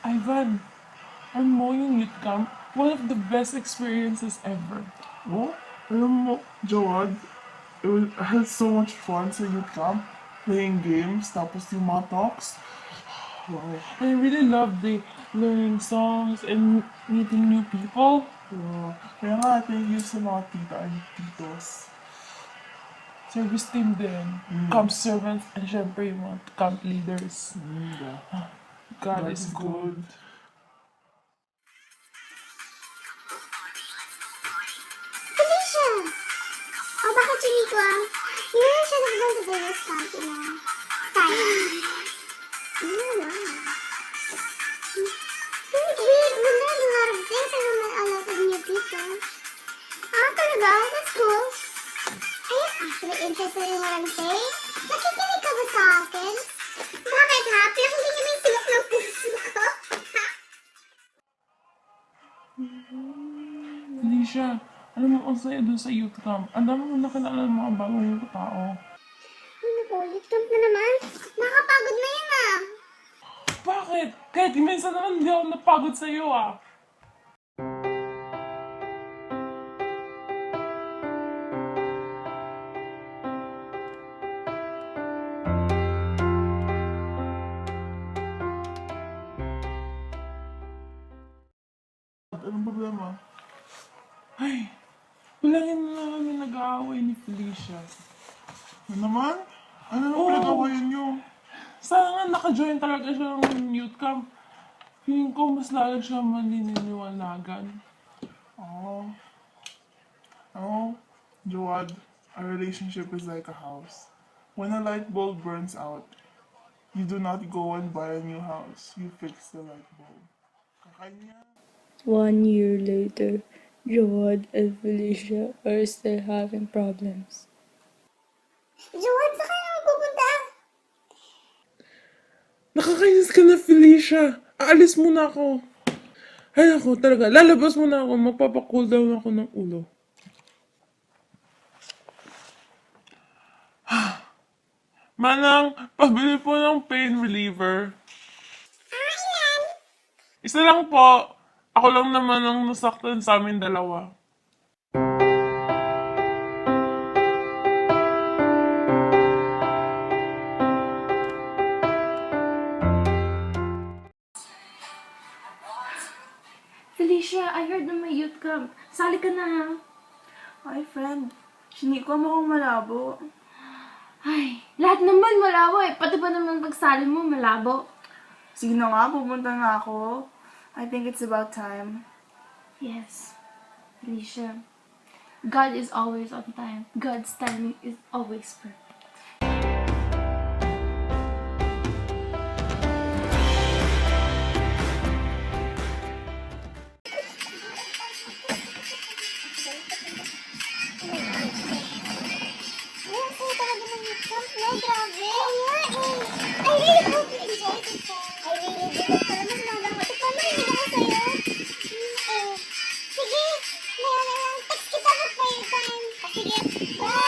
Ivan, I'm mowing youth camp. One of the best experiences ever. Oh, alam mo, Joad, I had so much fun sa youth camp. Playing games, tapos yung mga talks. Wow. I really love the learning songs and meeting new people. Kaya nga, thank you sa mga tita and titos. Service team din. Camp servants, and syempre yung mga camp leaders. God is good. Felicia! Oh, bakit Chinico ah? Hindi na siya nag-go sa Venus County na style. Wow. Wait, we learned a lot of things and we met a lot of new people. Ah, talaga? That's cool. Are you actually interested in what I'm saying? Nakikinig ka ba sa akin? Bakit ha? Pinakinggan niyo yung silok ng puso ko. Felicia, alam mo, ang saya dun sa youth camp. Ang dami mo nakilala ng mga bagong tao. Ano po? Youth camp na naman? Nakapagod na yan ah. Bakit? Kahit minsan naman hindi ako napagod sa iyo ah. Anong problema? Ay, bilangin na lang kami nag-aaway ni Felicia. Ano naman? Ano naman Oo. pinag-awayan nyo? Sana nga naka-join talaga siya ng youth camp. Feeling ko mas lalo siya maniniwalagan. Oh. Oh, Joad, a relationship is like a house. When a light bulb burns out, you do not go and buy a new house. You fix the light bulb. Kakanya. 1 year later, Joad and Felicia are still having problems. Joan, saan ka naman pupunta? Nakakainis ka na, Felicia. Aalis muna ako. Ay ako talaga, lalabas muna ako. Magpapacool down ako ng ulo. Manang, pabili po ng pain reliever. Ilan? Isa lang po. Ako lang naman ang nasaktan sa amin dalawa. Felicia, I heard na may youth camp. Sali ka na ha. Hi, friend. Siniko mo akong malabo. Ay, lahat naman malabo eh. Pati ba naman pagsali mo malabo? Sige na nga, pupunta na ako. I think it's about time. Yes, Felicia. God is always on time. God's timing is always perfect. Ang saya talaga ng youth camp, no? Grabe. Oo nga eh. I really hope you enjoyed it. I really did. Pero mas maganda. Ito pa, marinig ako sa'yo. Sige. Maya na lang. Text kita pag kayo time. Sige. Bye!